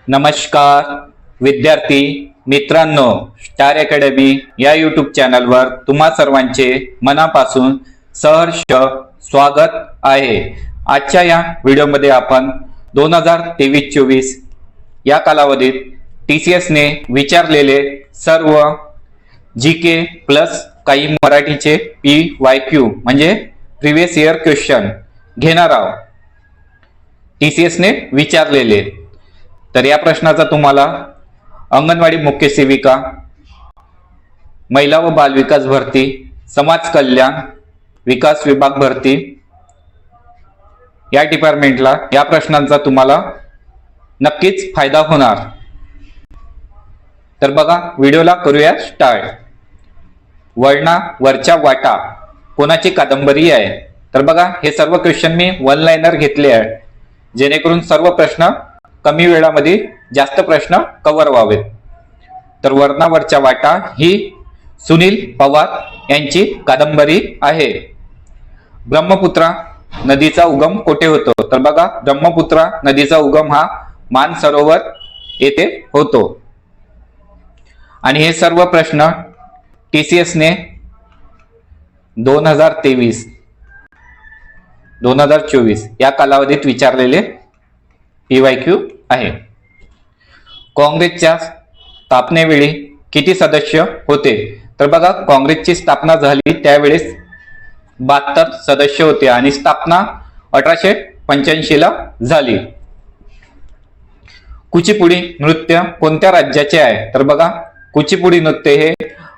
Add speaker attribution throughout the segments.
Speaker 1: नमस्कार विद्यार्थी मित्रांनो, स्टार अकॅडमी या यूट्यूब चॅनलवर तुम्हा सर्वांचे मनापासून सहर्ष स्वागत आहे। आजच्या या व्हिडिओमध्ये आपण 2023-24 या कालावधीत TCS ने विचारलेले सर्व जीके प्लस काही मराठीचे PYQ म्हणजे प्रीवियस इयर क्वेश्चन घेणार आहोत। TCS ने विचारलेले तर या प्रश्नाचा तुम्हाला अंगणवाडी मुख्य सेविका, महिला व बाल विकास भरती, समाज कल्याण विकास विभाग भरती या डिपार्टमेंटला या प्रश्नांचा तुम्हाला नक्कीच फायदा होणार। तर बघा, व्हिडिओला करूया स्टार्ट। वळणावरच्या वाटा कोणाची कादंबरी आहे? तर बघा, हे सर्व क्वेश्चन मी वन लाइनर घेतले आहे जेणेकरून सर्व प्रश्न कमी वेळामध्ये जास्त प्रश्न कव्हर व्हावेत। तर वळणावरच्या वाटा ही सुनील पवार यांची कादंबरी आहे। ब्रह्मपुत्रा नदीचा उगम कोठे होतो? तर बघा, ब्रह्मपुत्रा नदीचा उगम हा मानसरोवर येथे होतो। आणि हे सर्व प्रश्न TCS ने 2023-2024 या कालावधीत विचारलेले PYQ आहे। काँग्रेसच्या स्थापनेवेळी किती सदस्य होते? तर बघा, काँग्रेसची स्थापना झाली त्यावेळेस 72 सदस्य होते आणि स्थापना 1885 ला झाली। कुचिपुडी नृत्य कोणत्या राज्याचे आहे? तर बघा, कुचिपुडी नृत्य हे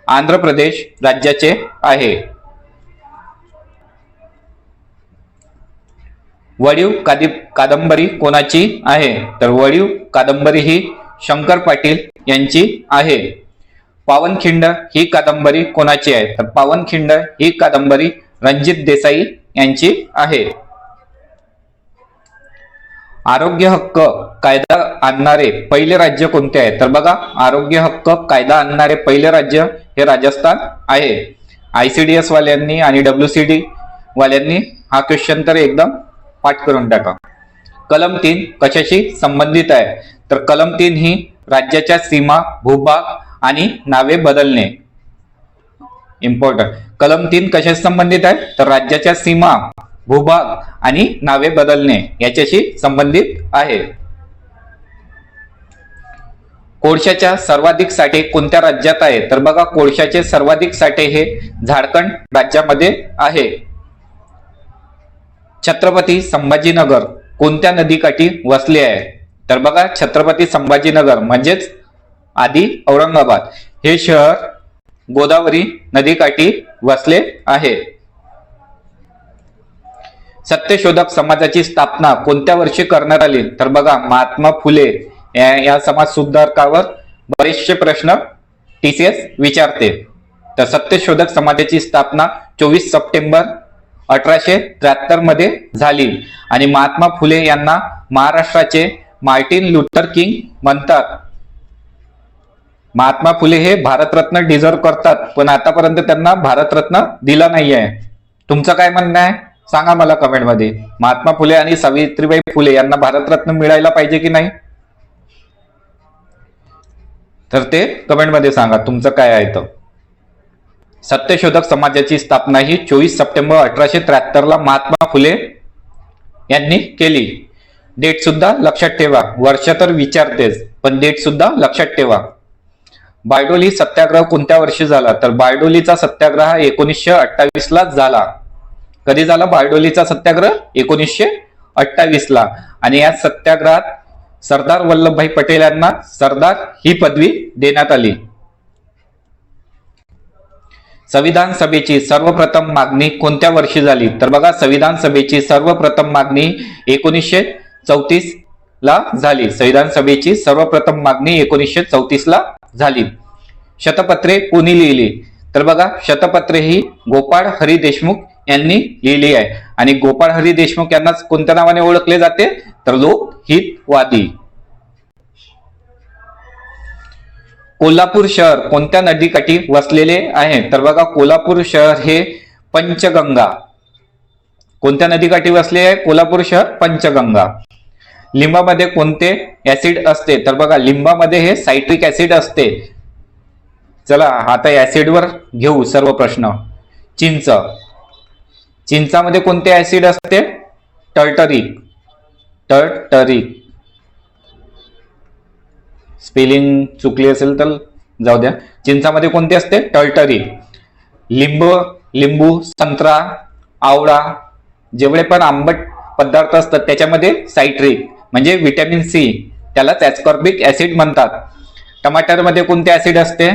Speaker 1: आंध्र प्रदेश राज्याचे आहे। वळीव कादंबरी कोणाची आहे? तर वळीव कादंबरी ही शंकर पाटील यांची आहे। पावनखिंड ही कादंबरी कोणाची आहे? तर पावनखिंड ही कादंबरी रणजित देसाई यांची आहे। आरोग्य हक्क कायदा आणणारे पहिले राज्य कोणते आहे? तर बघा, आरोग्य हक्क कायदा आणणारे पहिले राज्य हे राजस्थान आहे। ICDS वाल्यांनी आणि WCD वाल्यांनी हा क्वेश्चन तर एकदम पाठ करून टाका। कलम 3 कशाशी संबंधित आहे? तर कलम 3 ही राज्याच्या सीमा, भूभाग आणि नावे बदलणे। इम्पॉर्टंट, कलम 3 कशाशी संबंधित आहे? तर राज्याच्या सीमा, भूभाग आणि नावे बदलणे याच्याशी संबंधित आहे। कोळशाच्या सर्वाधिक साठे कोणत्या राज्यात आहे? तर बघा, कोळशाचे सर्वाधिक साठे हे झारखंड राज्यामध्ये आहे। छत्रपती संभाजीनगर कोणत्या नदीकाठी वसले आहे? तर बघा, छत्रपती संभाजीनगर म्हणजेच आधी औरंगाबाद हे शहर गोदावरी नदीकाठी वसले आहे। सत्यशोधक समाजाची स्थापना कोणत्या वर्षी करण्यात आली? तर बघा, महात्मा फुले या समाज सुधारकावर बरेचसे प्रश्न TCS विचारते। तर सत्यशोधक समाजाची स्थापना 24 सप्टेंबर 1873 मध्ये झाली आणि महात्मा फुले यांना महाराष्ट्राचे मार्टिन लुथर किंग म्हणतात। महात्मा फुले हे भारतरत्न डिझर्व करतात, पण आतापर्यंत त्यांना भारतरत्न दिला नाहीये। तुमचं काय म्हणणं आहे सांगा मला कमेंट मध्ये। महात्मा फुले आणि सावित्रीबाई फुले यांना भारतरत्न मिळायला पाहिजे की नाही? तर ते कमेंट मध्ये सांगा तुमचं काय आहे। तर सत्यशोधक समाजाची स्थापना ही 24 सप्टेंबर 1873 ला महात्मा फुले यांनी केली। डेट सुद्धा लक्षात ठेवा, वर्ष तर विचारतेच पण डेट सुद्धा लक्षात ठेवा। बारडोली सत्याग्रह कोणत्या वर्षी झाला? तर बारडोलीचा सत्याग्रह 1928 ला झाला। कधी झाला बारडोलीचा सत्याग्रह? 1928 ला। आणि या सत्याग्रहात सरदार वल्लभभाई पटेल यांना सरदार ही पदवी देण्यात आली। संविधान सभेची सर्वप्रथम मागणी कोणत्या वर्षी झाली? तर बघा, संविधान सभेची सर्वप्रथम मागणी 1934 ला झाली। संविधान सभेची सर्वप्रथम मागणी 1934 ला झाली। शतपत्रे कोणी लिहिली? तर बघा, शतपत्रे ही गोपाळ हरी देशमुख यांनी लिहिली आहे आणि गोपाळ हरी देशमुख यांना कोणत्या नावाने ओळखले जाते? तर लोकहितवादी। कोल्हापूर शहर कोणत्या नदीकाठी वसलेले आहे? तर बघा, कोल्हापूर शहर हे पंचगंगा कोणत्या नदीकाठी वसले आहे? कोल्हापूर शहर पंचगंगा। लिंबामध्ये कोणते ऍसिड असते? तर बघा लिंबामध्ये हे सायट्रिक ऍसिड असते. चला आता ऍसिडवर घेऊ सर्व प्रश्न. चिंच, चिंचामध्ये कोणते ऍसिड असते? टर्टरिक. टर्टरिक. स्पेलिंग चुकली असेल तर जाऊ द्या. चिंचामध्ये कोणते असते? टर्टरिक. लिंबू, संत्रा, आवळा जेवढे पण आंबट पदार्थ असतात त्याच्यामध्ये सायट्रिक म्हणजे व्हिटॅमिन सी, त्यालाच ऍस्कॉर्बिक ऍसिड म्हणतात. टमाटरमध्ये कोणते ऍसिड असते?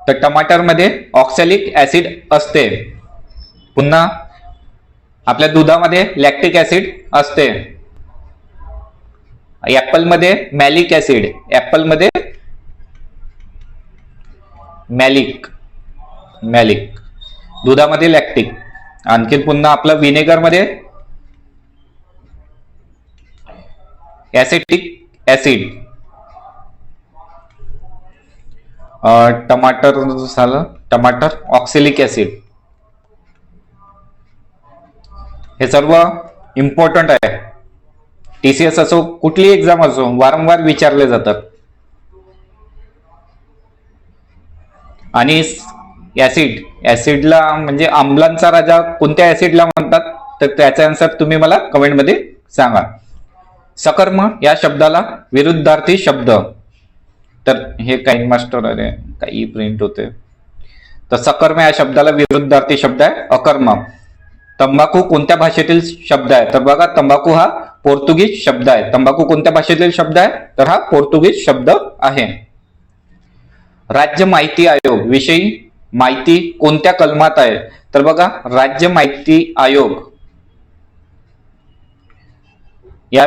Speaker 1: तर टमाटरमध्ये ऑक्सॅलिक ऍसिड असते. पुन्हा आपल्या दुधामध्ये लॅक्टिक ऍसिड असते. ऍपलमध्ये मॅलिक ऍसिड, ऍपलमध्ये मॅलिक, दुधामध्ये लॅक्टिक. आणखी पुन्हा आपलं व्हिनेगर मध्ये ऍसिटिक ऍसिड. टमाटर झालं, टमाटर ऑक्सॅलिक ऍसिड. हे सर्व इम्पॉर्टंट आहे. टीसीएस असो कुठली एक्झाम असो वारंवार विचारले जातात. आणि ऍसिडला म्हणजे आम्लांचा राजा कोणत्या ऍसिडला म्हणतात? तर त्याचा आन्सर तुम्ही मला कमेंटमध्ये सांगा. सकर्म या शब्दाला विरुद्धार्थी शब्द. तर हे काही मास्टर अरे काही प्रिंट होते. तर सकर्म या शब्दाला विरुद्धार्थी शब्द आहे अकर्म. तंबाखू कोणत्या भाषेतील शब्द आहे? तर बघा तंबाखू हा पोर्तुगीज शब्द आहे. तंबाखू कोणत्या भाषेतील शब्द आहे? तर हा पोर्तुगीज शब्द आहे. राज्य माहिती आयोग विषयी माहिती कोणत्या कलमात आहे? तर बघा राज्य माहिती आयोग या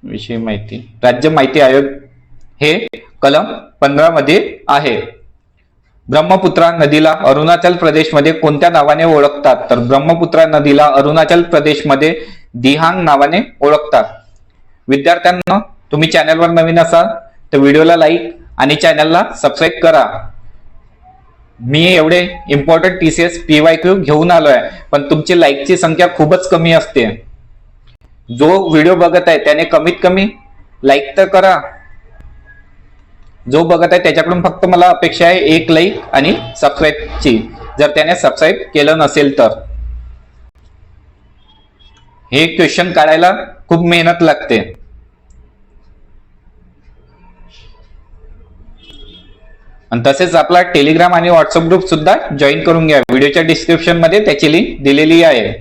Speaker 1: विषयी माहिती, राज्य माहिती आयोग हे कलम 15 मध्ये आहे. ब्रह्मपुत्रा नदीला अरुणाचल प्रदेशमध्ये कोणत्या नावाने ओळखतात? तर ब्रह्मपुत्रा नदीला अरुणाचल प्रदेशमध्ये दिहांग नावाने ओळखतात. विद्यार्थ्यांना तुम्ही चॅनलवर नवीन असाल तर व्हिडिओला लाईक आणि चॅनलला सबस्क्राईब करा. मी एवढे इम्पॉर्टंट टीसीएस PYQ घेऊन आलोय, पण तुमची लाईकची संख्या खूपच कमी असते. जो व्हिडिओ बघत आहे त्याने कमीत कमी लाईक तर करा. जो बघत आहे त्याच्याकडून फक्त मला अपेक्षा आहे 1 लाईक आणि सबस्क्राईबची, जर त्याने सबस्क्राईब केलं नसेल तर. हे क्वेश्चन काढायला खूप मेहनत लागते. आणि तसेच आपला टेलिग्राम आणि व्हॉट्सअप ग्रुप सुद्धा जॉईन करून घ्या. व्हिडिओच्या डिस्क्रिप्शन मध्ये त्याची लिंक दिलेली आहे.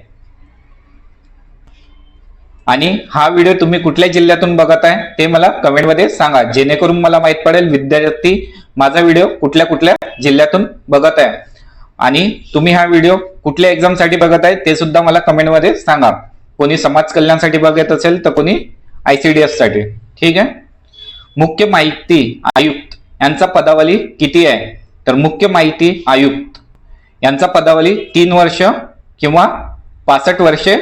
Speaker 1: आणि हा व्हिडिओ तुम्ही कुठल्या जिल्ह्यातून बघत आहे ते मला कमेंटमध्ये सांगा, जेणेकरून मला माहित पडेल विद्यार्थी माझा व्हिडिओ कुठल्या कुठल्या जिल्ह्यातून बघत आहे. आणि तुम्ही हा व्हिडिओ कुठल्या एक्झामसाठी बघत आहे ते सुद्धा मला कमेंटमध्ये सांगा. कोणी समाज कल्याणसाठी बघत असेल तर कोणी ICDS साठी. ठीक आहे. मुख्य माहिती आयुक्त यांचा पदावली किती आहे? तर मुख्य माहिती आयुक्त यांचा पदावली 3 वर्ष किंवा 65 वर्षे,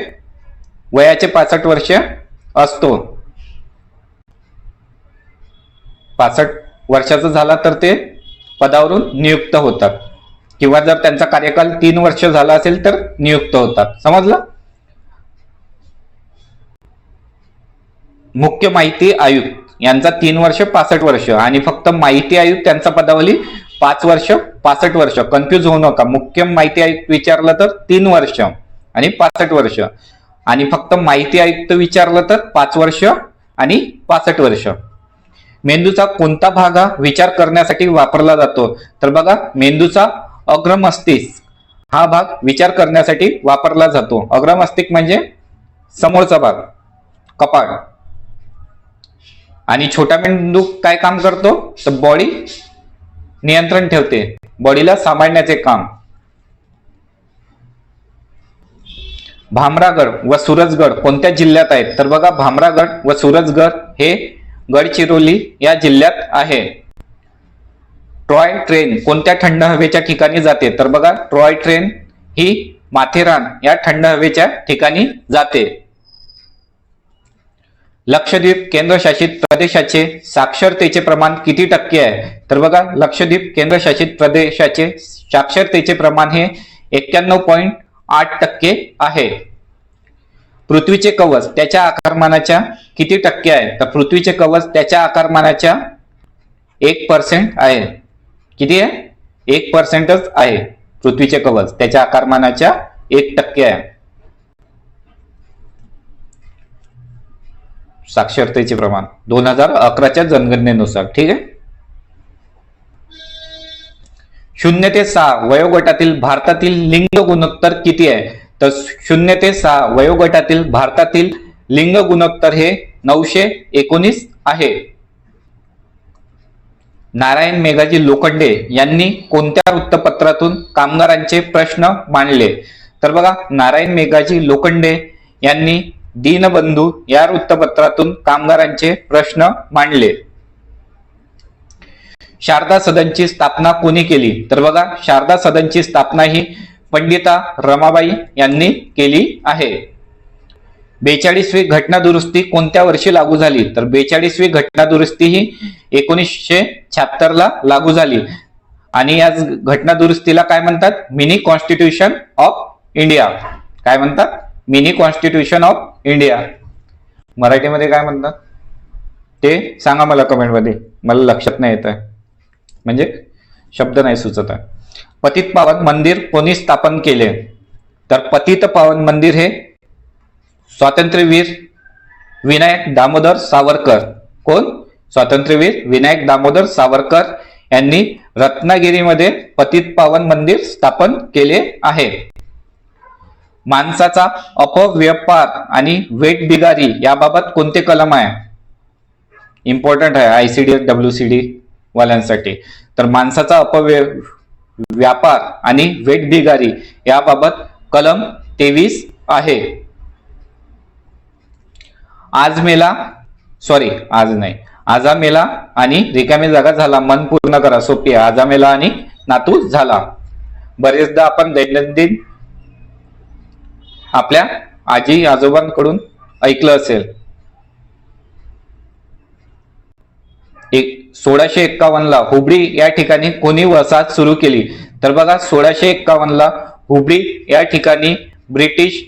Speaker 1: वयाचे 65 वर्ष असतो. 65 वर्षाचा झाला तर ते पदावरून नियुक्त होतात, किंवा जर त्यांचा कार्यकाल 3 वर्ष झाला असेल तर नियुक्त होतात. समजलं? मुख्य माहिती आयुक्त यांचा 3 वर्ष 65 वर्ष आणि फक्त माहिती आयुक्त त्यांचा पदावली 5 वर्ष 65 वर्ष. कन्फ्युज होऊ नका. मुख्य माहिती आयुक्त विचारलं तर 3 वर्ष आणि 65 वर्ष, आणि फक्त माहिती आयुक्त विचारलं तर 5 वर्ष आणि 65 वर्ष. मेंदूचा कोणता भाग हा विचार करण्यासाठी वापरला जातो? तर बघा मेंदूचा अग्रमस्तिष्क हा भाग विचार करण्यासाठी वापरला जातो. अग्रमस्तिष्क म्हणजे समोरचा भाग, कपाळ. आणि छोटा मेंदू काय काम करतो? तर बॉडी नियंत्रण ठेवते, बॉडीला सांभाळण्याचे काम. भामरागड व सूरजगड कोणत्या जिल्ह्यात आहेत? तर बघा भामरागड व सूरजगड हे गडचिरोली या जिल्ह्यात आहे. ट्रॉय ट्रेन कोणत्या थंड हवेच्या ठिकाणी जाते? तर बघा ट्रॉय ट्रेन ही माथेरान या थंड हवेच्या ठिकाणी जाते. लक्षद्वीप केंद्रशासित प्रदेशाचे साक्षरतेचे प्रमाण किती टक्के आहे? तर बघा लक्षद्वीप केंद्रशासित प्रदेशाचे साक्षरतेचे प्रमाण हे 91.8% आहे. पृथ्वीचे कवच त्याच्या आकारमानाच्या किती टक्के आहे? तर पृथ्वीचे कवच त्याच्या आकारमानाच्या 1% आहे. किती आहे? 1%च आहे. पृथ्वीचे कवच त्याच्या आकारमानाच्या 1% आहे. साक्षरतेचे प्रमाण 2011च्या जनगणनेनुसार. ठीक आहे. 0 ते 6 वयोगटातील भारतातील लिंग गुणोत्तर किती आहे? तर 0 ते 6 वयोगटातील भारतातील लिंग गुणोत्तर हे 919 आहे. नारायण मेघाजी लोखंडे यांनी कोणत्या वृत्तपत्रातून कामगारांचे प्रश्न मांडले? तर बघा, नारायण मेघाजी लोखंडे यांनी दीनबंधू या वृत्तपत्रातून कामगारांचे प्रश्न मांडले. शारदा सदनची स्थापना कोणी केली? तर बघा, शारदा सदनची स्थापना ही पंडिता रमाबाई यांनी केली आहे. 42वी घटना दुरुस्ती कोणत्या वर्षी लागू झाली? तर 42वी घटना दुरुस्ती ही 1976 ला लागू झाली. आणि या घटना दुरुस्तीला काय म्हणतात? Mini constitution of India. काय म्हणतात? Mini constitution of India. मराठीमध्ये काय म्हणतात ते सांगा मला कमेंट मध्ये, मला लक्षात नाही येत आहे, म्हणजे शब्द नाही सुचत आहे. पतित पावन मंदिर कोणी स्थापन केले? तर पतित पावन मंदिर हे स्वातंत्र्यवीर विनायक दामोदर सावरकर. कोण? स्वातंत्र्यवीर विनायक दामोदर सावरकर यांनी रत्नागिरीमध्ये पतित पावन मंदिर स्थापन केले आहे. माणसाचा अपव्यापार आणि वेठ बिगारी याबाबत कोणते कलम आहे? इम्पॉर्टंट आहे ICDS WCD वाल्यांसाठी. तर माणसाचा अपव्यापार आणि वेठ बिगारी याबाबत कलम 23 आहे. आज मेला आजा मेला आणि रिकामी जागा झाला, मन पूर्ण करा. सोपी आहे. आजा मेला आणि नातू झाला. बरेचदा आपण दैनंदिन आपल्या आजी आजोबांकडून ऐकलं असेल. 1651 ला हुबळी या ठिकाणी कोणी वसाहत सुरू केली? तर बघा, 1651 ला हुबळी या ठिकाणी ब्रिटिश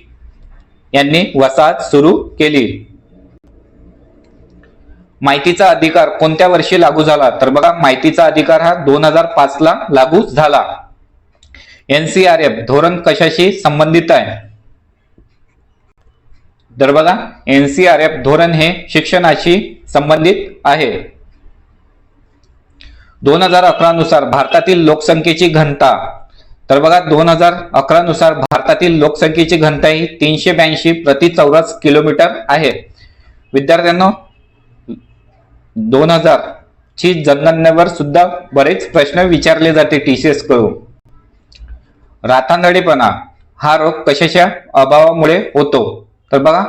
Speaker 1: यांनी वसाहत सुरू केली. माहितीचा अधिकार कोणत्या वर्षी लागू झाला? तर बघा, माहितीचा अधिकार हा 2005 ला लागू झाला. NCRF धोरण कशाशी संबंधित आहे? तर बघा, NCRF धोरण हे शिक्षणाशी संबंधित आहे. 2011 नुसार भारतातील लोकसंख्येची घनता. तर बघा, 2011 नुसार भारतातील लोकसंख्येची घनता ही 382 प्रति चौरस किलोमीटर आहे. विद्यार्थ्यांनो, 2000 ची जनगणनेवर सुद्धा बरेच प्रश्न विचारले जाते TCS कडून. रातआंधळेपणा हा रोग कशाच्या अभावामुळे होतो? तर बघा,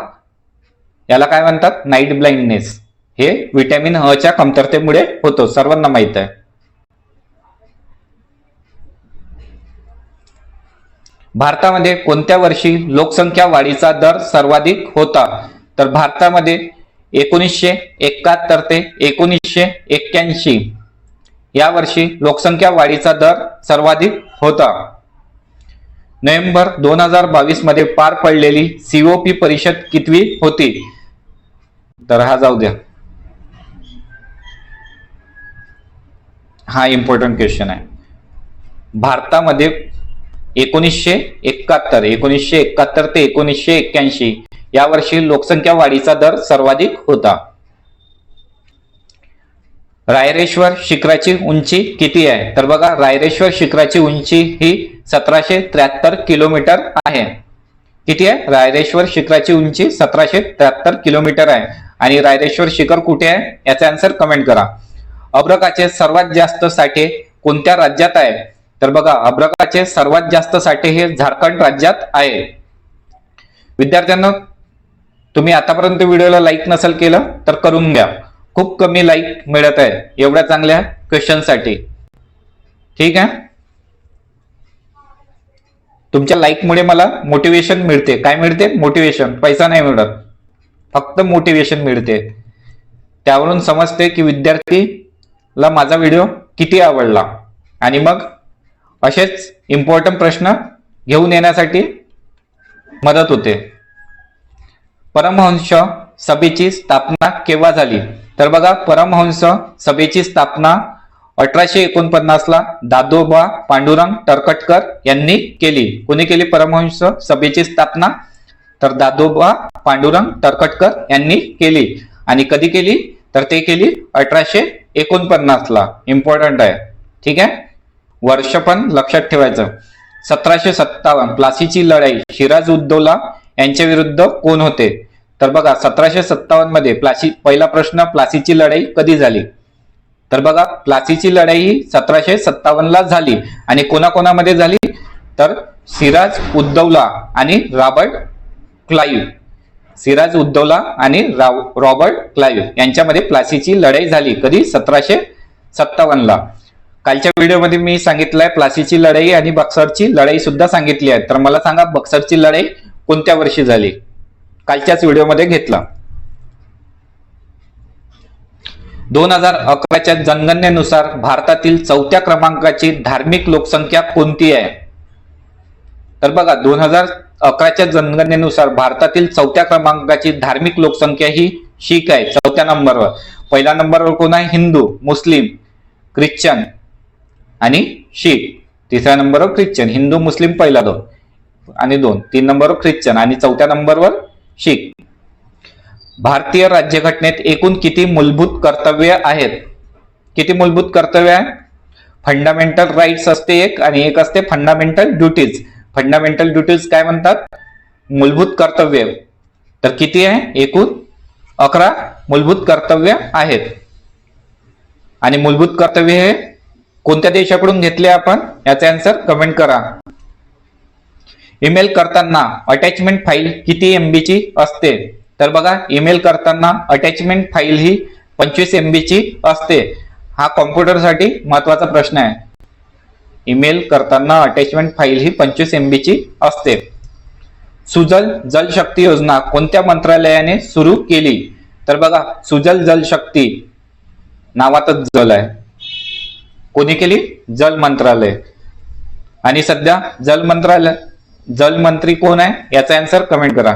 Speaker 1: याला काय म्हणतात? Night blindness. हे व्हिटॅमिन अ च्या कमतरतेमुळे होतो, सर्वांना माहित आहे. भारतामध्ये कोणत्या वर्षी लोकसंख्या वाढीचा दर सर्वाधिक होता? तर भारतामध्ये 1971 ते 1981 या वर्षी लोकसंख्या वाढीचा दर सर्वाधिक होता. नोव्हेंबर 2022 मध्ये पार पडलेली COP परिषद कितवी होती? तर हा जाऊ द्या, हा इम्पॉर्टंट क्वेश्चन आहे. भारतामध्ये 1971 ते 1981 या वर्षी लोकसंख्या वाढीचा दर सर्वाधिक होता. रायरेश्वर शिखराची उंची किती आहे? तर बघा, रायरेश्वर शिखराची उंची ही 1773 किलोमीटर आहे. किती आहे? रायरेश्वर शिखराची उंची 1773 किलोमीटर आहे. आणि रायरेश्वर शिखर कुठे आहे याचा आन्सर कमेंट करा. अभ्रकाचे सर्वात जास्त साठे कोणत्या राज्यात आहे? तर बघा, अभ्रकाचे सर्वात जास्त साठे हे झारखंड राज्यात आहे. विद्यार्थ्यांनो, तुम्ही आतापर्यंत व्हिडिओला लाईक नसेल केलं तर करून घ्या. खूप कमी लाईक मिळत आहे एवढ्या चांगल्या क्वेश्चन साठी. ठीक आहे, तुमच्या लाईक मुळे मला मोटिवेशन मिळते. काय मिळते? मोटिवेशन. पैसा नाही मिळत, फक्त मोटिवेशन मिळते. त्यावरून समजते की विद्यार्थीला माझा व्हिडिओ किती आवडला, आणि मग असेच इम्पॉर्टंट प्रश्न घेऊन येण्यासाठी मदत होते. परमहंस सभेची स्थापना केव्हा झाली? तर बघा, परमहंस सभेची स्थापना 1849 ला दादोबा पांडुरंग तरखडकर यांनी केली. कोणी केली परमहंस सभेची स्थापना? तर दादोबा पांडुरंग तरखडकर यांनी केली. आणि कधी केली? तर ते केली 1849 ला. इम्पॉर्टंट आहे, ठीक आहे. वर्ष पण लक्षात ठेवायचं. 1757 प्लासीची लढाई, सिराज उद्दौला यांच्या विरुद्ध कोण होते? तर बघा, 1757 मध्ये पहिला प्रश्न, प्लासीची लढाई कधी झाली? तर बघा, प्लासीची लढाई 1757 ला झाली. आणि कोणाकोणामध्ये झाली? तर सिराज उद्दौला आणि रॉबर्ट क्लाइव्ह. सिराज उद्दौला आणि रॉबर्ट क्लाइव्ह यांच्यामध्ये प्लासीची लढाई झाली. कधी? 1757 ला. कालच्या व्हिडिओमध्ये मी सांगितलंय प्लासीची लढाई आणि बक्सरची लढाई सुद्धा सांगितली आहे. तर मला सांगा, बक्सरची लढाई कोणत्या वर्षी झाली? कालच्याच व्हिडिओमध्ये घेतला. 2011च्या जनगणनेनुसार भारतातील 4थ्या क्रमांकाची धार्मिक लोकसंख्या कोणती आहे? तर बघा, 2011च्या जनगणनेनुसार भारतातील 4थ्या क्रमांकाची धार्मिक लोकसंख्या ही शीख आहे. 4थ्या नंबरवर. पहिल्या नंबरवर कोण आहे? हिंदू, मुस्लिम, ख्रिश्चन आणि शीख. तिसऱ्या नंबरवर ख्रिश्चन. हिंदू मुस्लिम पहिला 2 आणि 2. 3 नंबरवर ख्रिश्चन आणि 4थ्या नंबरवर शीख. भारतीय राज्यघटनेत एकूण किती मूलभूत कर्तव्य आहेत? किती मूलभूत कर्तव्य आहे? फंडामेंटल राईट्स असते एक, आणि एक असते फंडामेंटल ड्युटीज. फंडामेंटल ड्युटीज काय म्हणतात? मूलभूत कर्तव्य. तर किती आहे? एकूण 11 मूलभूत कर्तव्य आहेत. आणि मूलभूत कर्तव्य हे कोणत्या देशाकडून घेतले आपण? याचा आन्सर कमेंट करा. ईमेल करताना अटॅचमेंट फाईल किती MB ची असते? तर बघा, ईमेल करताना अटॅचमेंट फाईल ही 25 MB ची असते. हा कॉम्प्युटरसाठी महत्वाचा प्रश्न आहे. ईमेल करताना अटॅचमेंट फाईल ही 25 MB ची असते. सुजल जल शक्ती योजना कोणत्या मंत्रालयाने सुरू केली? तर बघा, सुजल जल शक्ती नावातच जल आहे. कोणी केली? जल मंत्रालय. आणि सध्या जलमंत्री कोण आहे? याचा आन्सर कमेंट करा.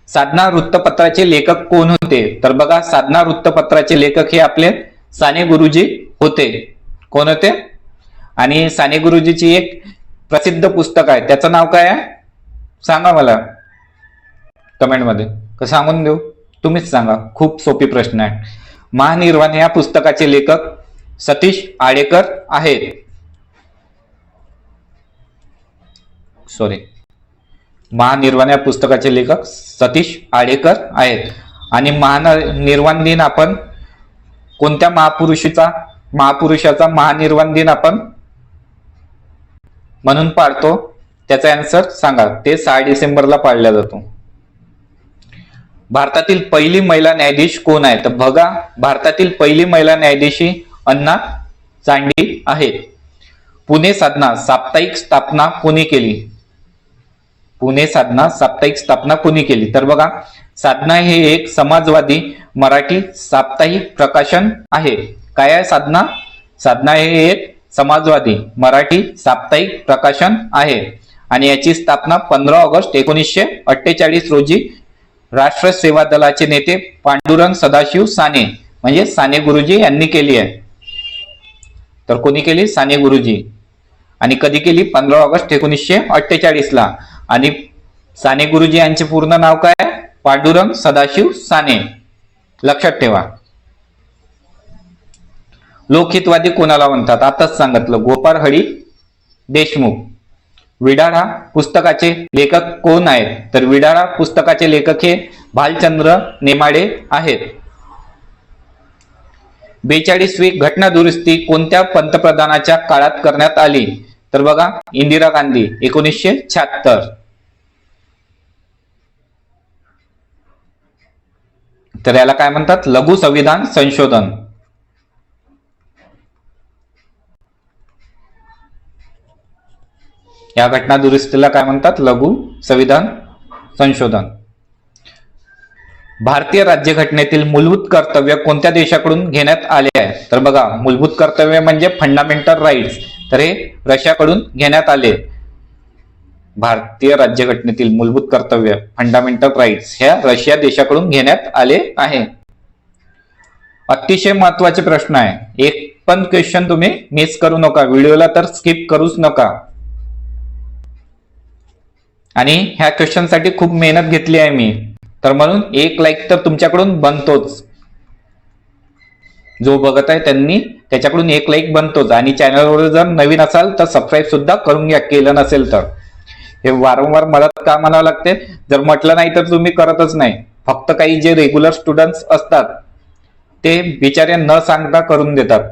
Speaker 1: साधना वृत्तपत्राचे लेखक कोण होते? तर बघा, साधना वृत्तपत्राचे लेखक हे आपले साने गुरुजी होते. कोण होते? आणि साने गुरुजीची एक प्रसिद्ध पुस्तक आहे, त्याचं नाव काय आहे? सांगा मला कमेंट मध्ये. का सांगून देऊ? तुम्हीच सांगा. खूप सोपी प्रश्न आहे. महानिर्वाण या पुस्तकाचे लेखक सतीश आडेकर आहेत. महानिर्वाण या पुस्तकाचे लेखक सतीश आडेकर आहेत. आणि महानिर्वाण दिन आपण कोणत्या महापुरुषाचा महानिर्वाण दिन आपण म्हणून पाळतो? त्याचा आन्सर सांगा. ते 6 डिसेंबरला पाळला जातो. भारतातील पहिली महिला न्यायाधीश कोण आहे? तर बघा, भारतातील पहिली महिला न्यायाधीश अन्ना चांडी आहेत. पुणे साधना साप्ताहिक स्थापना कोणी केली? पुणे साधना साप्ताहिक स्थापना कोणी केली? तर बघा, साधना हे एक समाजवादी मराठी साप्ताहिक प्रकाशन आहे. काय आहे साधना? साधना हे एक समाजवादी मराठी साप्ताहिक प्रकाशन आहे. आणि याची स्थापना 15 ऑगस्ट 1948 रोजी राष्ट्र सेवा दलाचे नेते पांडुरंग सदाशिव साने म्हणजे साने गुरुजी यांनी केली आहे. तर कोणी केली? साने गुरुजी. आणि कधी केली? 15 ऑगस्ट 1948 ला. आणि साने गुरुजी यांचे पूर्ण नाव काय? पांडुरंग सदाशिव साने. लक्षात ठेवा. लोकहितवादी कोणाला म्हणतात? आताच सांगितलं, गोपाळ हरी देशमुख. विडाळा पुस्तकाचे लेखक कोण आहेत? तर विडाळा पुस्तकाचे लेखक हे भालचंद्र नेमाडे आहेत. 42वी घटना दुरुस्ती कोणत्या पंतप्रधानाच्या काळात करण्यात आली? तर बघा, इंदिरा गांधी 1976. तर याला काय म्हणतात? लघु संविधान संशोधन. या घटना दुरुस्तीला काय म्हणतात? लघु संविधान संशोधन. भारतीय राज्यघटनेतील मूलभूत कर्तव्य कोणत्या देशाकडून घेण्यात आले आहे? तर बघा, मूलभूत कर्तव्य म्हणजे फंडामेंटल राईट्स. तर हे रशियाकडून घेण्यात आले. भारतीय राज्यघटनेतील मूलभूत कर्तव्य फंडामेंटल राईट्स ह्या रशिया देशाकडून घेण्यात आले आहे. अतिशय महत्वाचे प्रश्न आहे, एक पण क्वेश्चन तुम्ही मिस करू नका, व्हिडिओला तर स्किप करूच नका. आणि ह्या क्वेश्चन साठी खूप मेहनत घेतली आहे मी, तर म्हणून एक लाईक तर तुमच्याकडून बनतोच. जो बघत आहे त्यांनी त्याच्याकडून एक लाईक बनतोच. आणि चॅनलवर जर नवीन असाल तर सबस्क्राईब सुद्धा करून घ्या, केलं नसेल तर. हे वारंवार मला का म्हणावं लागते, जर म्हटलं नाही तर तुम्ही करतच नाही. फक्त काही जे रेग्युलर स्टुडंट्स असतात ते बिचारे न सांगता करून देतात.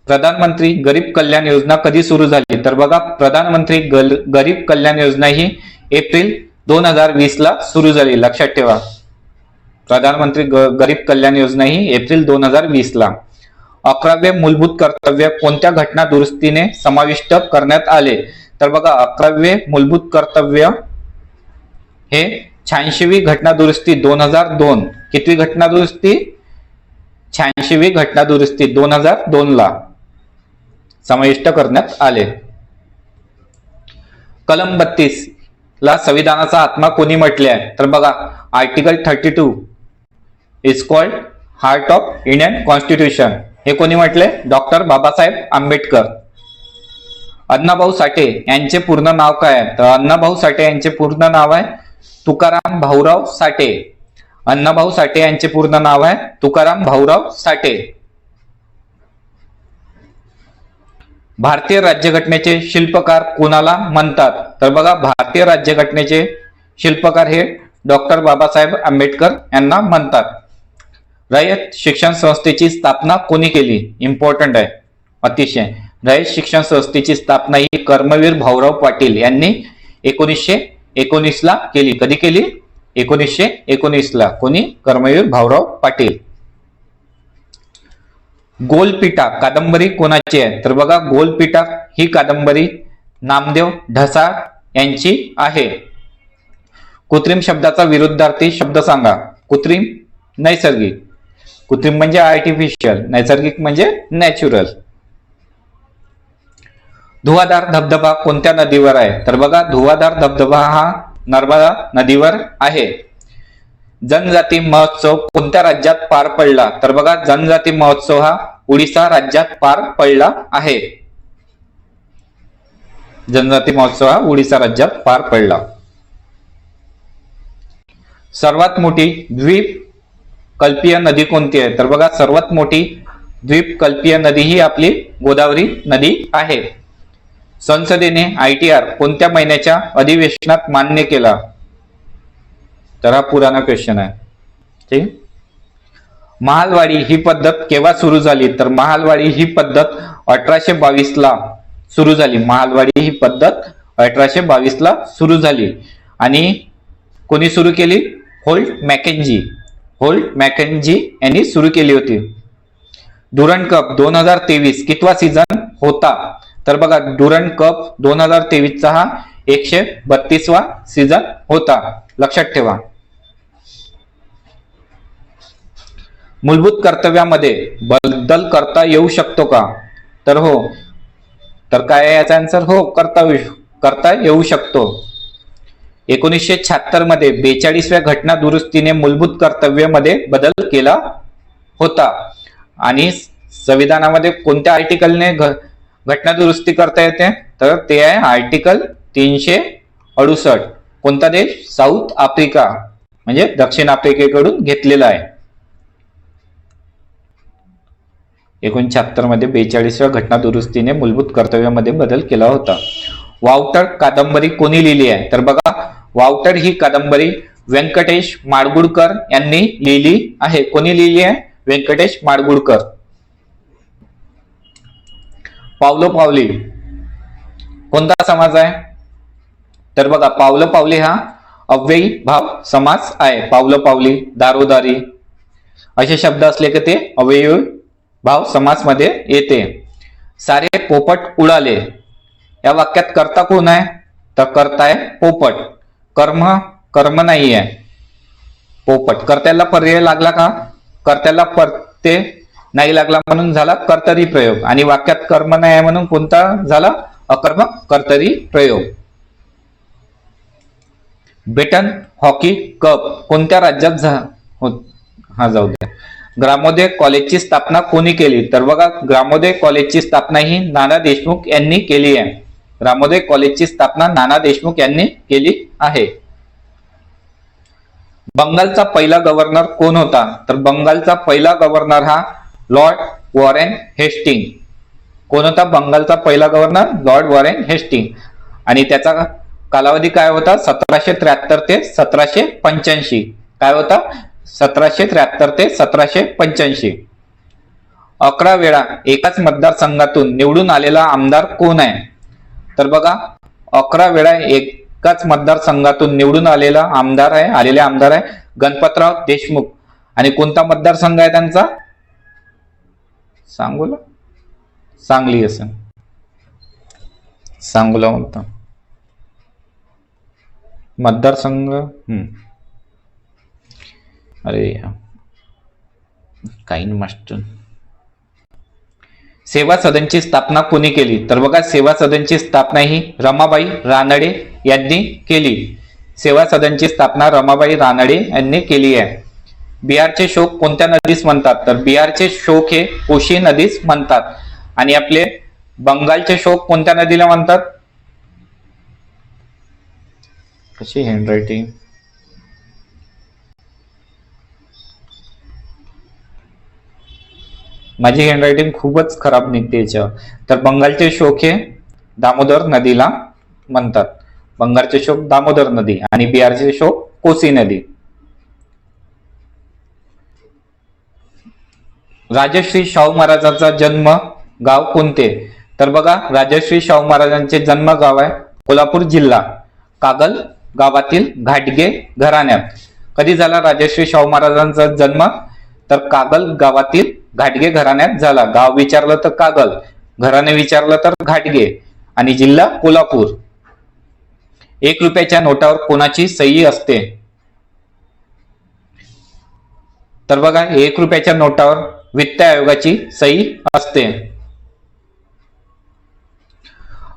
Speaker 1: प्रधानमंत्री गरीब कल्याण योजना कधी सुरू झाली, तर बघा प्रधानमंत्री गरीब कल्याण योजना ही एप्रिल 2020 ला सुरू झाली. लक्षात ठेवा, प्रधानमंत्री गरीब कल्याण योजना ही एप्रिल 2020 ला. 11वे मूलभूत कर्तव्य कोणत्या घटना दुरुस्तीने समाविष्ट करण्यात आले, तर बघा 11वे मूलभूत कर्तव्य हे 86वी घटना दुरुस्ती 2002. कितवी घटना दुरुस्ती? 86वी घटना दुरुस्ती 2002 ला समाविष्ट करण्यात आले. कलम 32 ला संविधानाचा आत्मा कोणी म्हटले आहे, तर बघा article 32 is called heart of Indian constitution. हे कोणी म्हटले? डॉक्टर बाबासाहेब आंबेडकर. अण्णाभाऊ साठे यांचे पूर्ण नाव काय आहे, तर अण्णाभाऊ साठे यांचे पूर्ण नाव आहे तुकाराम भाऊराव साठे. अण्णाभाऊ साठे यांचे पूर्ण नाव आहे तुकाराम भाऊराव साठे. भारतीय राज्यघटनेचे शिल्पकार कोणाला म्हणतात, तर बघा भारतीय राज्यघटनेचे शिल्पकार हे डॉक्टर बाबासाहेब आंबेडकर यांना म्हणतात. रयत शिक्षण संस्थेची स्थापना कोणी केली? इम्पॉर्टंट आहे अतिशय. रयत शिक्षण संस्थेची स्थापना ही कर्मवीर भाऊराव पाटील यांनी 1919 ला केली. कधी केली? 1919 ला. कोणी? कर्मवीर भाऊराव पाटील. गोलपिटा कादंबरी कोणाची आहे, तर बघा गोलपिटा ही कादंबरी नामदेव ढसाळ यांची आहे. कृत्रिम शब्दाचा विरुद्धार्थी शब्द सांगा. कृत्रिम, नैसर्गिक. कृत्रिम म्हणजे आर्टिफिशियल, नैसर्गिक म्हणजे नॅचरल. धुवाधार धबधबा कोणत्या नदीवर आहे, तर बघा धुवाधार धबधबा हा नर्मदा नदीवर आहे. जनजाती महोत्सव कोणत्या राज्यात पार पडला, तर बघा जनजाती महोत्सव हा उडीसा राज्यात पार पडला आहे. जनजाती महोत्सव हा उडीसा राज्यात पार पडला. सर्वात मोठी द्वीप कल्पीय नदी कोणती आहे, तर बघा सर्वात मोठी द्वीप कल्पीय नदी ही आपली गोदावरी नदी आहे. संसदेने ITR कोणत्या महिन्याच्या अधिवेशनात मान्य केला, तर हा पुराणा क्वेश्चन आहे. ठीक. महालवाडी ही पद्धत केव्हा सुरू झाली, तर महालवाडी ही पद्धत 1822 ला सुरू झाली. महालवाडी ही पद्धत 1822 ला सुरू झाली. आणि कोणी सुरू केली? होल्ट मॅकेंजी. होल्ट मॅकेंजी यांनी सुरू केली होती. डुरंड कप 2023 कितवा सीझन होता, तर बघा डुरंड कप 2023 चा हा 132वा सीझन होता. लक्षात ठेवा. मूलभूत कर्तव्यामध्ये बदल करता येऊ शकतो का, तर हो. तर काय आहे याचा आन्सर? हो, करता येऊ शकतो. 1976 मध्ये 42व्या घटना दुरुस्तीने मूलभूत कर्तव्यामध्ये बदल केला होता. आणि संविधानामध्ये कोणत्या आर्टिकलने घटना दुरुस्ती करता येते, तर ते आहे आर्टिकल 368. कोणता देश? साऊथ आफ्रिका, म्हणजे दक्षिण आफ्रिकेकडून घेतलेला आहे. 1976 मध्ये 42व्या घटना दुरुस्तीने मूलभूत कर्तव्यामध्ये बदल केला होता. वावटळ कादंबरी कोणी लिहिली आहे, तर बघा वावटळ ही कादंबरी व्यंकटेश माडगुळकर यांनी लिहिली आहे. कोणी लिहिली आहे? व्यंकटेश माडगुळकर. पावलोपावली कोणता समाज आहे, तर बघा पावलोपावली हा अव्ययी भाव समास आहे. पावलोपावली, दारोदारी असे शब्द असले की ते अव्ययी भाव समास मध्ये येते. सारे पोपट उडाले या वाक्यात कर्ता कोण आहे, तर कर्ता आहे पोपट. कर्म नाही आहे. पोपट. कर्त्याला पर्याय लागला का, कर्त्याला प्रत्यय नाही लागला म्हणून झाला कर्तरी प्रयोग. आणि वाक्यात कर्म नाही आहे म्हणून कोणता झाला? अकर्मक कर्तरी प्रयोग. बेटन हॉकी कप कोणत्या राज्यात हा जाऊ द्या. ग्रामोदय कॉलेजची स्थापना कोणी केली? तर बघा, ग्रामोदय कॉलेजची स्थापना ही नाना देशमुख यांनी केली आहे. ग्रामोदय कॉलेजची स्थापना नाना देशमुख यांनी केली आहे. बंगालचा पहिला गव्हर्नर कोण होता? तर बंगालचा पहिला गव्हर्नर हा लॉर्ड वॉरेन हेस्टिंग. कोण होता बंगालचा पहिला गव्हर्नर? Lord Warren Hasting. आणि त्याचा कालावधी काय होता? 1773 ते 1785. काय होता? 1773 ते 1785. 11 वेळा एकाच मतदारसंघातून निवडून आलेला आमदार कोण आहे? तर बघा, 11 वेळा एकाच मतदारसंघातून निवडून आलेले आमदार आहे गणपतराव देशमुख. आणि कोणता मतदारसंघ आहे त्यांचा? सांगोला, सांगली असं सांगोला म्हणता मतदारसंघ. अरे काही मास्टर. सेवा सदनची स्थापना कोणी केली? तर बघा, सेवा सदनची स्थापना ही रमाबाई रानडे यांनी केली. सेवा सदनची स्थापना रमाबाई रानडे यांनी केली आहे. बिहारचे शोक कोणत्या नदीस म्हणतात? तर बिहारचे शोक हे कोशी नदीस म्हणतात. आणि आपले बंगालचे शोक कोणत्या नदीला म्हणतात? कशी हँडरायटिंग? माझी हँडरायटिंग खूपच खराब निघते याच्यावर. तर बंगालचे शोक हे दामोदर नदीला म्हणतात. बंगालचे शोक दामोदर नदी आणि बिहारचे शोक कोसी नदी. राजश्री शाहू महाराजांचा जन्म गाव कोणते? तर बघा, राजश्री शाहू महाराजांचे जन्म गाव आहे कोल्हापूर जिल्हा, कागल गावातील घाटगे घराण्यात. कधी झाला राजश्री शाहू महाराजांचा जन्म? तर कागल गावातील घाटगे घराण्यात झाला. गाव विचारलं तर कागल, घराणे विचारलं तर घाटगे आणि जिल्हा कोल्हापूर. 1 रुपयाच्या नोटावर कोणाची सही असते? तर बघा, 1 रुपयाच्या नोटावर वित्त आयोगाची सही असते.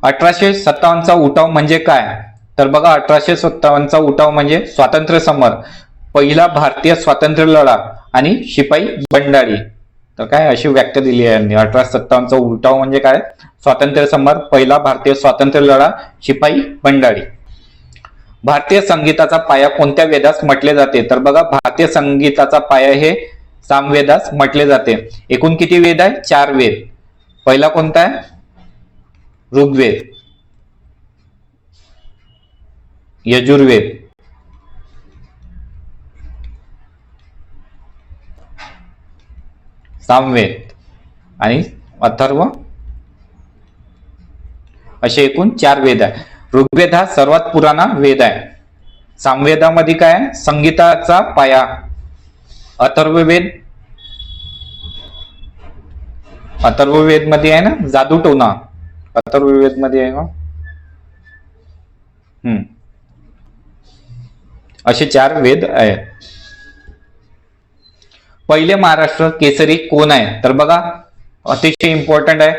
Speaker 1: 1857चा उठाव म्हणजे काय? तर बघा, 1857चा उठाव म्हणजे स्वातंत्र्य समर, पहिला भारतीय स्वातंत्र्य लढा आणि शिपाई बंडाळी. तर काय अशी व्याख्या दिली आहे यांनी. 1857चा उठाव म्हणजे काय? स्वातंत्र्य समर, पहिला भारतीय स्वातंत्र्य लढा, शिपाई बंडाळी. भारतीय संगीताचा पाया कोणत्या वेदास म्हटले जाते? तर बघा, भारतीय संगीताचा पाया हे सामवेदास म्हटले जाते. एकूण किती वेद आहे? 4 वेद. पहिला कोणता आहे? ऋग्वेद, यजुर्वेद, सामवेद आणि अथर्व, असे एकूण 4 वेद आहे. ऋग्वेद हा सर्वात पुराणा वेद आहे. सामवेदामध्ये काय आहे? संगीताचा पाया. अथर्ववेद मध्ये आहे ना जादूटोना, अथर्ववेद मध्ये आहे ना. असे 4 वेद आहेत. पहिले महाराष्ट्र केसरी कोण आहे? तर बघा, अतिशय इम्पॉर्टंट आहे.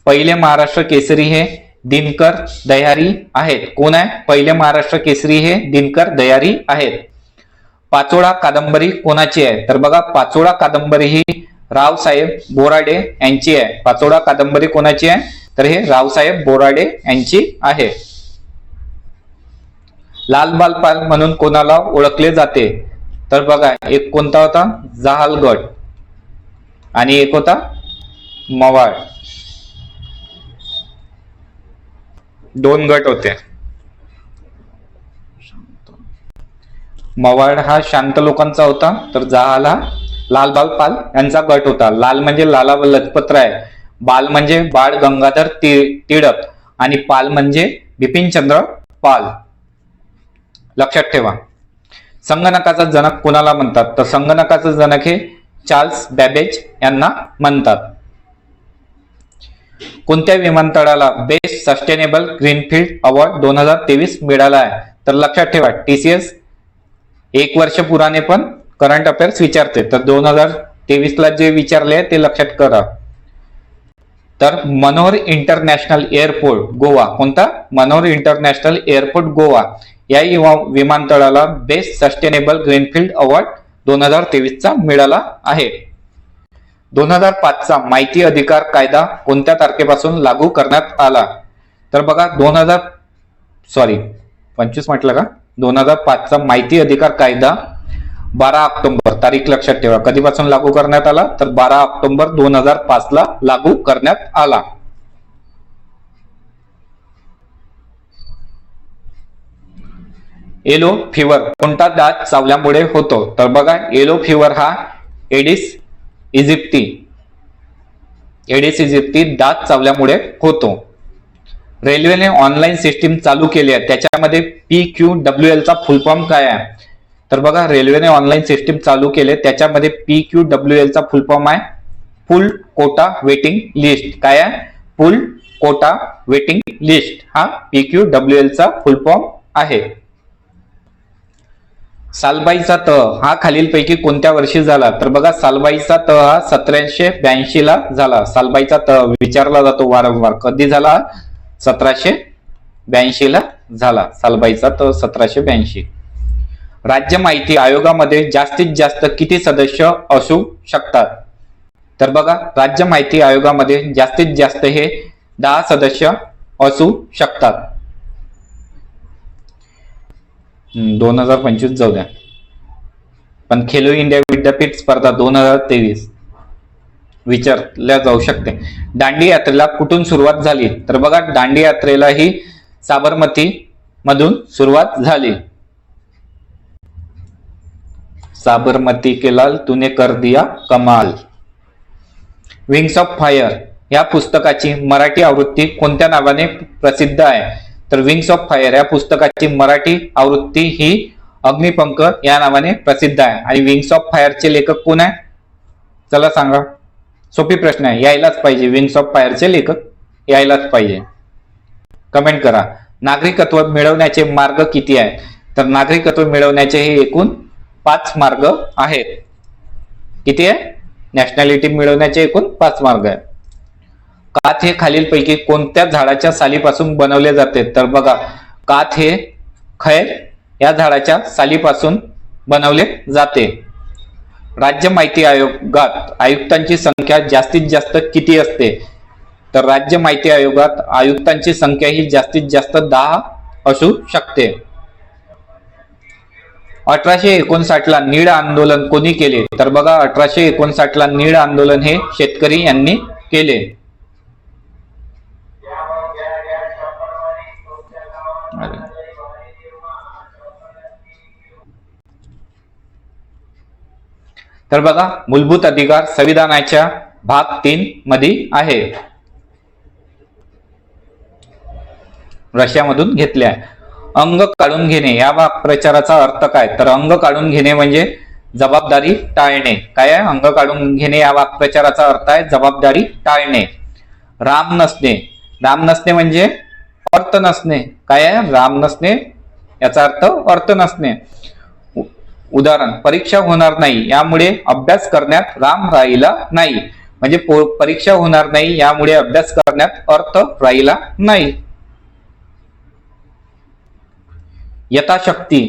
Speaker 1: पहिले महाराष्ट्र केसरी हे दिनकर दह्यारी आहेत. कोण आहे? पहिले महाराष्ट्र केसरी हे दिनकर दह्यारी आहेत. पाचोळा कादंबरी कोणाची आहे? तर बघा, पाचोळा कादंबरी ही रावसाहेब बोराडे यांची आहे. पाचोळा कादंबरी कोणाची आहे? तर हे रावसाहेब बोराडे यांची आहे. लाल बाल पाल म्हणून कोणाला ओळखले जाते? तर बघा, एक कोणता होता? जहाल गट आणि एक होता मवाळ. 2 गट होते. मवाळ हा शांत लोकांचा होता, तर जहाल हा लाल बाल पाल यांचा गट होता. लाल म्हणजे लाला लजपतराय, बाल म्हणजे बाळ गंगाधर टिळक आणि पाल म्हणजे बिपिनचंद्र पाल. लक्षात ठेवा. संगणकाचा जनक कोणाला म्हणतात? तर संगणकाचा जनक हे चार्ल्स बॅबेज यांना म्हणतात. कोणत्या विमानतळाला बेस्ट सस्टेनेबल ग्रीनफील्ड अवॉर्ड 2023 मिळाला आहे? तर लक्षात ठेवा, TCS 1 वर्ष पुराणे पण करंट अफेअर्स विचारते. तर 2023 ला जे विचारले ते लक्षात करा. तर मनोहर इंटरनॅशनल एअरपोर्ट गोवा, कोणता? मनोहर इंटरनॅशनल एअरपोर्ट गोवा या विमानतळाला बेस्ट सस्टेनेबल ग्रीनफील्ड अवॉर्ड 2023चा मिळाला आहे. 2005चा माहिती अधिकार कायदा कोणत्या तारखेपासून लागू करण्यात आला? तर बघा 25 म्हटलं का? 2005चा माहिती अधिकार कायदा 12 ऑक्टोबर, तारीख लक्षात ठेवा, कधीपासून लागू करण्यात आला? तर 12 ऑक्टोबर 2005 ला लागू करण्यात आला. येलो फिवर कोणता डास चावल्यामुळे होतो? तर बघा येलो फिवर हा एडिस इजिप्ती डास चावल्यामुळे होतो. रेल्वेने ऑनलाईन सिस्टीम चालू केली आहे, त्याच्यामध्ये PQWL चा फुल फॉर्म काय आहे? तर बघा रेल्वेने ऑनलाईन सिस्टीम चालू केले, त्याच्यामध्ये PQWL चा फुल फॉर्म आहे फुल कोटा वेटिंग लिस्ट. काय आहे? फुल कोटा वेटिंग लिस्ट हा PQWL चा फुल फॉर्म आहे. सालबाईचा तह हा खालीलपैकी कोणत्या वर्षी झाला? तर बघा सालबाईचा तह हा 1782 ला झाला. सालबाईचा तह विचारला जातो वारंवार, कधी झाला? 1782 ला झाला सालबाईचा तह, 1782. राज्य माहिती आयोगामध्ये जास्तीत जास्त किती सदस्य असू शकतात? तर बघा राज्य माहिती आयोगामध्ये जास्तीत जास्त हे 10 सदस्य असू शकतात. 2025 जाऊ द्या, पण खेलो इंडिया विद्यापीठ स्पर्धा 2023 विचारल्या जाऊ शकते. दांडी यात्रेला कुठून सुरुवात झाली? तर बघा दांडी यात्रेला ही साबरमती मधून सुरुवात झाली. साबरमती के लाल तूने कर दिया कमाल. विंग्स ऑफ फायर या पुस्तकाची मराठी आवृत्ती कोणत्या नावाने प्रसिद्ध आहे? तर विंग्स ऑफ फायर या पुस्तकाची मराठी आवृत्ती ही अग्निपंख या नावाने प्रसिद्ध आहे. आणि विंग्स ऑफ फायरचे लेखक कोण आहे? चला सांगा. सोपी प्रश्न आहे, यायलाच पाहिजे. विंग्स ऑफ फायरचे लेखक यायलाच पाहिजे. कमेंट करा. नागरिकत्व मिळवण्याचे मार्ग किती आहेत? तर नागरिकत्व मिळवण्याचे हे एकूण 5 मार्ग आहेत. किती आहे? नॅशनॅलिटी मिळवण्याचे एकूण 5 मार्ग आहेत. काथ हे खालीलपैकी कोणत्या झाडाच्या सालीपासून बनवले जाते? तर बघा काथ हे खैर या झाडाच्या सालीपासून बनवले जाते. राज्य माहिती आयोगात आयुक्तांची संख्या जास्तीत जास्त किती असते? तर राज्य माहिती आयोगात आयुक्तांची संख्या ही जास्तीत जास्त 10 असू शकते. 1859 ला नीळ आंदोलन कोणी केले? तर बघा 1859 ला नीळ आंदोलन हे शेतकरी यांनी केले. तर बघा मूलभूत अधिकार संविधानाच्या भाग 3 मध्ये आहे. रशियामधून घेतले आहे. अंग काढून घेणे या वाक्प्रचाराचा अर्थ काय? तर अंग काढून घेणे म्हणजे जबाबदारी टाळणे. काय आहे? अंग काढून घेणे या वाक्प्रचाराचा अर्थ आहे जबाबदारी टाळणे. राम नसणे, राम नसणे म्हणजे अर्थ नसणे. काय आहे? राम नसणे याचा अर्थ अर्थ नसणे. उदाहरण परीक्षा होणार नाही यामुळे अभ्यास करण्यात राम राहिला नाही. म्हणजे परीक्षा होणार नाही यामुळे अभ्यास करण्यात अर्थ राहिला नाही. यथाशक्ती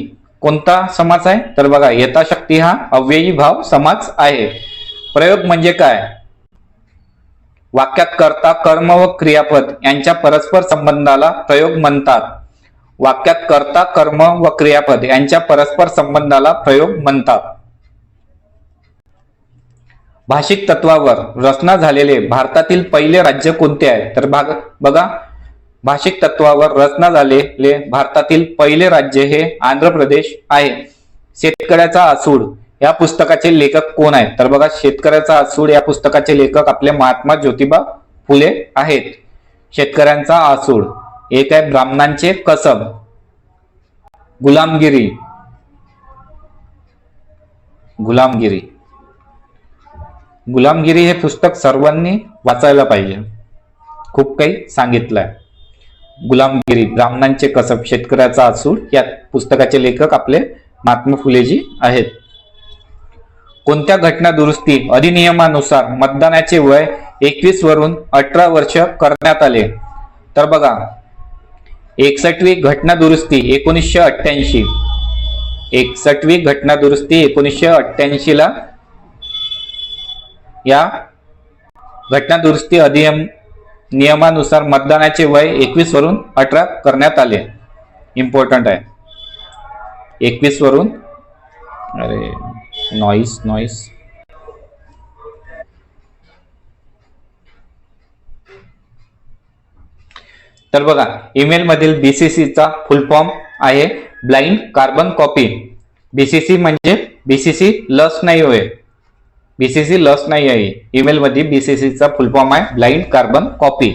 Speaker 1: कोणता समास आहे? तर बघा यथाशक्ती हा अव्ययी भाव समास आहे. प्रयोग म्हणजे काय? वाक्यात कर्ता कर्म व क्रियापद यांच्या परस्पर संबंधाला प्रयोग म्हणतात. वाक्यात कर्ता कर्म व क्रियापद यांच्या परस्पर संबंधाला प्रयोग म्हणतात. भाषिक तत्वावर रचना झालेले भारतातील पहिले राज्य कोणते आहे? तर बघा भाषिक तत्वावर रचना झालेले भारतातील पहिले राज्य हे आंध्र प्रदेश आहे. शेतकऱ्याचा आसूड या पुस्तकाचे लेखक कोण आहेत? तर बघा शेतकऱ्याचा आसूड या पुस्तकाचे लेखक आपले महात्मा ज्योतिबा फुले आहेत. शेतकऱ्यांचा आसूड. एक आहे ब्राह्मणांचे कसब. गुलामगिरी, गुलामगिरी, गुलामगिरी हे पुस्तक सर्वांनी वाचायला पाहिजे. खूप काही सांगितलंय. गुलामगिरी, ब्राह्मणांचे कसब, शेतकऱ्याचा आसूड या पुस्तकाचे लेखक आपले महात्मा फुलेजी आहेत. कोणत्या घटना दुरुस्ती अधिनियमानुसार मतदानाचे वय 21 वरून 18 वर्ष करण्यात आले. तर बघा 61वी घटना दुरुस्ती 1988, 61वी घटना दुरुस्ती 1988 ला या घटना दुरुस्ती अधिनियम नियमानुसार मतदानाचे वय 21 वरून 18 करण्यात आले. इम्पॉर्टंट आहे. 21 वरून नॉइस तर बघा ईमेल मधील बीसीसीचा फुल फॉर्म आहे ब्लाइंड कार्बन कॉपी. बीसीसी म्हणजे बीसीसी लस नाही होय, बीसीसी लस नाही आहे. ईमेल मध्ये बीसीसीचा फुल फॉर्म आहे ब्लाइंड कार्बन कॉपी.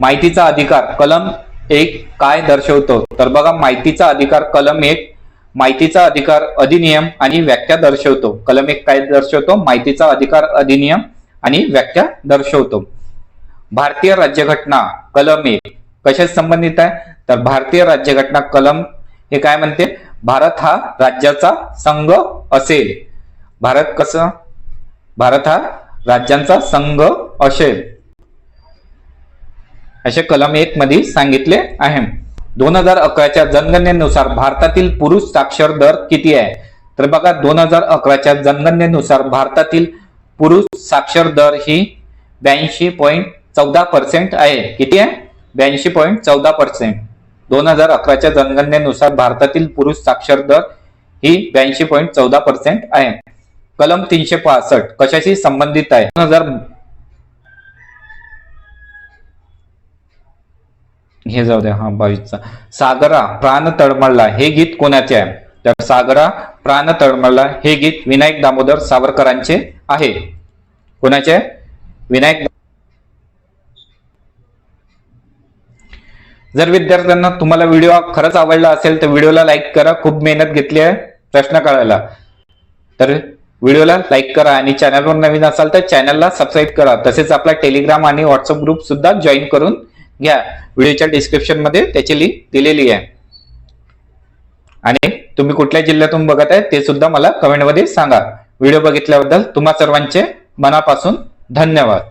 Speaker 1: माहितीचा अधिकार कलम 1 काय दर्शवतो? तर बघा माहितीचा अधिकार कलम 1 माहितीचा अधिकार अधिनियम आणि व्याख्या दर्शवतो. कलम 1 काय दर्शवतो? माहितीचा अधिकार अधिनियम आणि व्याख्या दर्शवतो. भारतीय राज्यघटना कलम 1 कशाशी संबंधित आहे? तर भारतीय राज्यघटना कलम हे काय म्हणते? भारत हा राज्याचा संघ असेल. भारत हा राज्यांचा संघ असेल असे कलम 1 मध्ये सांगितले आहे. 2011च्या जनगणनेनुसार भारतातील पुरुष साक्षर दर किती आहे? तर बघा 2011च्या जनगणनेनुसार भारतातील पुरुष साक्षर दर ही 82.14% आहे. किती आहे? 82.14%. 2011च्या जनगणनेनुसार भारतातील पुरुष साक्षर दर ही 82.14% आहे. कलम 365 कशाशी संबंधित आहे? हे जाऊ द्या. 22चा सागरा प्राण तळमळला हे गीत कोणाचे आहे? तर सागरा प्राण तळमळला हे गीत विनायक दामोदर सावरकरांचे आहे. कोणाचे आहे? विनायक. जर विद्यार्थ्यांना तुम्हाला व्हिडिओ खरंच आवडला असेल तर व्हिडिओला लाईक करा. खूप मेहनत घेतली आहे प्रश्न काढायला. तर व्हिडिओला लाईक करा आणि चॅनलवर नवीन असाल तर चॅनलला सबस्क्राईब करा. तसेच आपला टेलिग्राम आणि व्हॉट्सअप ग्रुप सुद्धा जॉईन करून घ्या. व्हिडिओच्या डिस्क्रिप्शन मध्ये त्याची लिंक दिलेली आहे. आणि तुम्ही कुठल्या जिल्ह्यातून बघत आहे ते सुद्धा मला कमेंट मध्ये सांगा. व्हिडिओ बघितल्याबद्दल तुम्हा सर्वांचे मनापासून धन्यवाद.